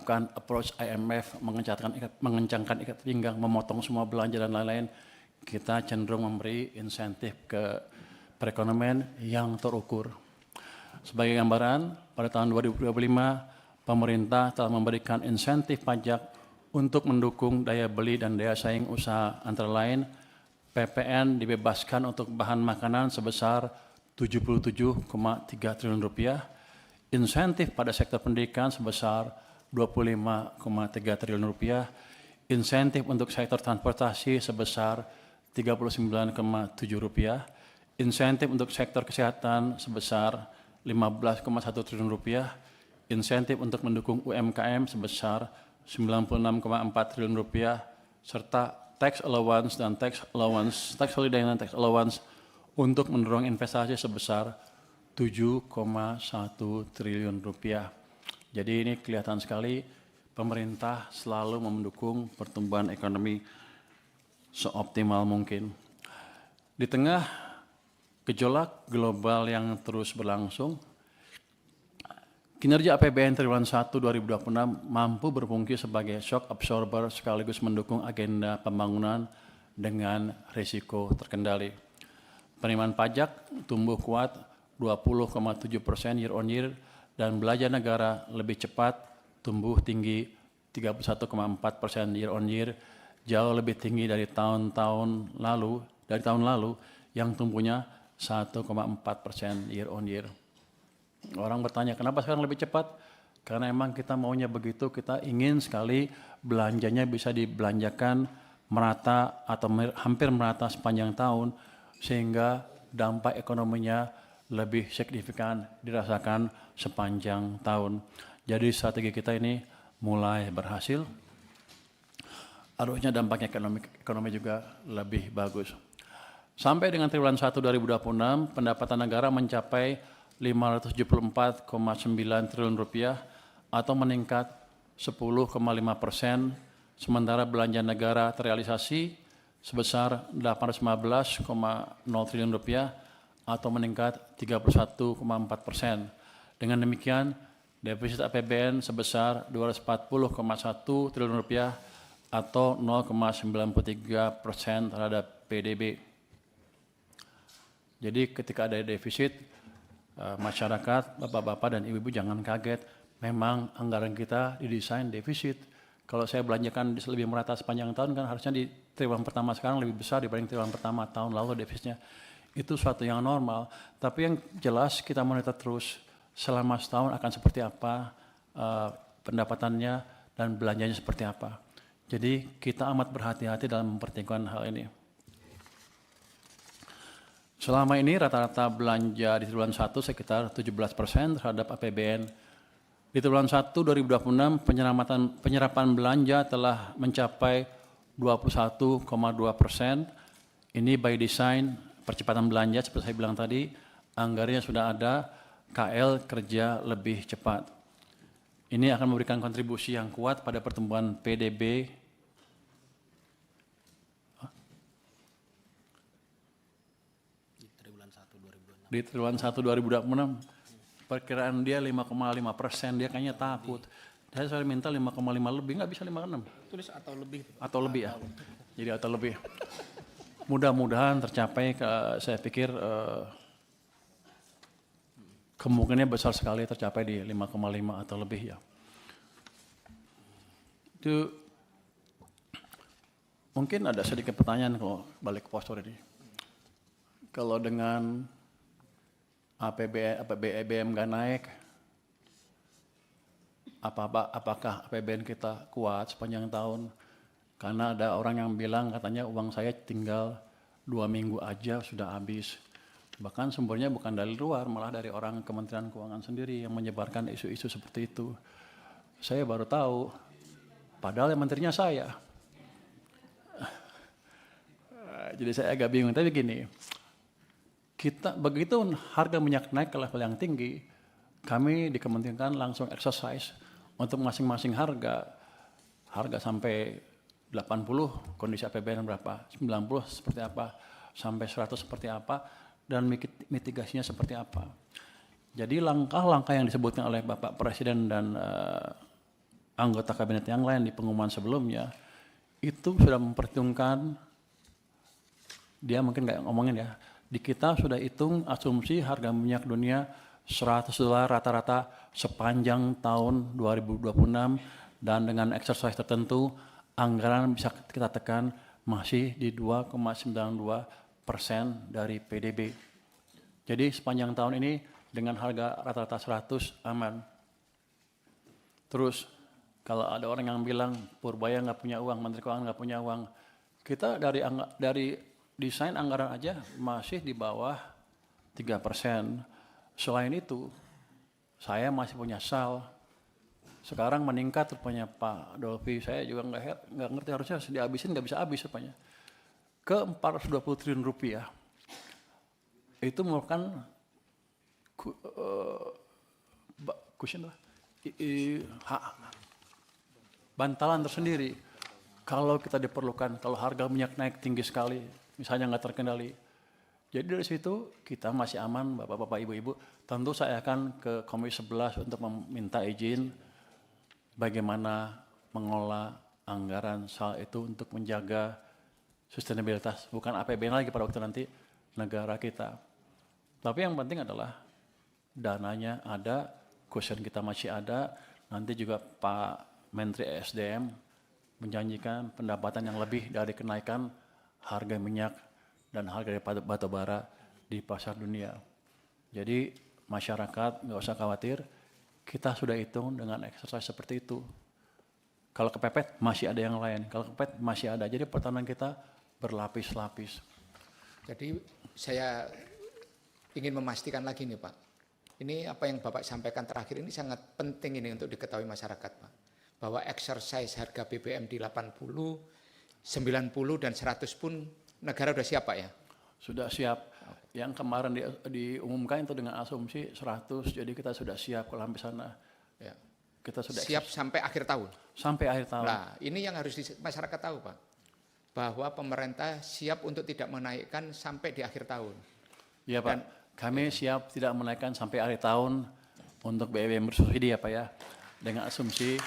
menerapkan approach IMF, mengencangkan ikat pinggang, memotong semua belanja dan lain-lain, kita cenderung memberi insentif ke perekonomian yang terukur. Sebagai gambaran, pada tahun 2025, pemerintah telah memberikan insentif pajak untuk mendukung daya beli dan daya saing usaha, antara lain PPN dibebaskan untuk bahan makanan sebesar 77,3 triliun rupiah, insentif pada sektor pendidikan sebesar 25,3 triliun rupiah, insentif untuk sektor transportasi sebesar 39,7 rupiah, insentif untuk sektor kesehatan sebesar 15,1 triliun rupiah, insentif untuk mendukung UMKM sebesar 96,4 triliun rupiah, serta tax allowance dan tax holiday dan tax allowance untuk mendorong investasi sebesar 7,1 triliun rupiah. Jadi ini kelihatan sekali pemerintah selalu mendukung pertumbuhan ekonomi seoptimal mungkin. Di tengah gejolak global yang terus berlangsung, kinerja APBN triwulan 1 2026 mampu berfungsi sebagai shock absorber sekaligus mendukung agenda pembangunan dengan risiko terkendali. Penerimaan pajak tumbuh kuat 20,7% year on year dan belanja negara lebih cepat tumbuh tinggi 31,4% year on year, jauh lebih tinggi dari tahun lalu yang tumbuhnya 1,4% year on year. Orang bertanya, kenapa sekarang lebih cepat? Karena emang kita maunya begitu, kita ingin sekali belanjanya bisa dibelanjakan merata atau hampir merata sepanjang tahun, sehingga dampak ekonominya lebih signifikan dirasakan sepanjang tahun. Jadi strategi kita ini mulai berhasil. Harusnya dampaknya ekonomi juga lebih bagus. Sampai dengan triwulan 1 2026, pendapatan negara mencapai 574,9 triliun rupiah atau meningkat 10,5%, sementara belanja negara terrealisasi sebesar 815,0 triliun rupiah atau meningkat 31,4%. Dengan demikian, defisit APBN sebesar 240,1 triliun rupiah atau 0,93% terhadap PDB. Jadi ketika ada defisit, masyarakat, bapak-bapak dan ibu-ibu jangan kaget. Memang anggaran kita didesain defisit. Kalau saya belanjakan lebih merata sepanjang tahun kan harusnya di triwulan pertama sekarang lebih besar dibanding triwulan pertama tahun lalu defisitnya. Itu suatu yang normal. Tapi yang jelas kita monitor terus selama setahun akan seperti apa pendapatannya dan belanjanya seperti apa. Jadi kita amat berhati-hati dalam mempertimbangkan hal ini. Selama ini rata-rata belanja di triwulan 1 sekitar 17% terhadap APBN. Di triwulan 1 2026 penyerapan belanja telah mencapai 21,2%. Ini by design percepatan belanja seperti saya bilang tadi, anggarannya sudah ada, KL kerja lebih cepat. Ini akan memberikan kontribusi yang kuat pada pertumbuhan PDB di triwulan 1 2026. Perkiraan dia 5,5%, dia kayaknya takut. Saya minta 5,5 lebih, nggak bisa 5,6. Tulis atau lebih. Atau lebih ya, jadi atau lebih. Mudah-mudahan tercapai, saya pikir kemungkinannya besar sekali tercapai di 5,5 atau lebih ya. Itu mungkin ada sedikit pertanyaan kalau balik ke postur ini. Kalau dengan APBN nggak naik, apakah APBN kita kuat sepanjang tahun? Karena ada orang yang bilang katanya uang saya tinggal 2 minggu aja sudah habis. Bahkan sumbernya bukan dari luar, malah dari orang Kementerian Keuangan sendiri yang menyebarkan isu-isu seperti itu. Saya baru tahu, padahal yang menterinya saya. Jadi saya agak bingung, tapi gini. Kita begitu harga minyak naik ke level yang tinggi, kami di Kementerian langsung exercise untuk masing-masing harga sampai 80 kondisi APBN berapa, 90 seperti apa, sampai 100 seperti apa, dan mitigasinya seperti apa. Jadi langkah-langkah yang disebutkan oleh Bapak Presiden dan anggota kabinet yang lain di pengumuman sebelumnya, itu sudah memperhitungkan, dia mungkin nggak ngomongin ya, di kita sudah hitung asumsi harga minyak dunia $100 rata-rata sepanjang tahun 2026, dan dengan exercise tertentu, anggaran bisa kita tekan masih di 2,92% dari PDB. Jadi sepanjang tahun ini dengan harga rata-rata 100 aman. Terus kalau ada orang yang bilang Purbaya nggak punya uang, Menteri Keuangan nggak punya uang, kita dari desain anggaran aja masih di bawah 3%. Selain itu, saya masih punya SAL. Sekarang meningkat rupanya Pak Dolfi, saya juga nggak ngerti, harusnya dihabisin nggak bisa habis rupanya. Ke 420 triliun rupiah. Itu merupakan bantalan tersendiri kalau kita diperlukan, kalau harga minyak naik tinggi sekali, misalnya nggak terkendali. Jadi dari situ kita masih aman, Bapak-bapak, Ibu-ibu. Tentu saya akan ke Komisi 11 untuk meminta izin bagaimana mengelola anggaran SAL itu untuk menjaga sustainabilitas, bukan APBN lagi pada waktu nanti negara kita. Tapi yang penting adalah dananya ada, cushion kita masih ada, nanti juga Pak Menteri ESDM menjanjikan pendapatan yang lebih dari kenaikan harga minyak dan harga batu bara di pasar dunia. Jadi masyarakat nggak usah khawatir, kita sudah hitung dengan exercise seperti itu. Kalau kepepet masih ada yang lain, kalau kepepet masih ada. Jadi pertahanan kita berlapis-lapis. Jadi saya ingin memastikan lagi nih Pak, ini apa yang Bapak sampaikan terakhir ini sangat penting ini untuk diketahui masyarakat Pak, bahwa exercise harga BBM di 80, 90 dan 100 pun negara sudah siap Pak ya? Sudah siap. Yang kemarin diumumkan itu dengan asumsi 100, jadi kita sudah siap kalau sampai sana. Ya. Kita sudah siap sampai akhir tahun? Sampai akhir tahun. Nah ini yang harus masyarakat tahu Pak, bahwa pemerintah siap untuk tidak menaikkan sampai di akhir tahun. Iya Pak, kami siap tidak menaikkan sampai akhir tahun untuk BBM bersubsidi ya Pak ya, dengan asumsi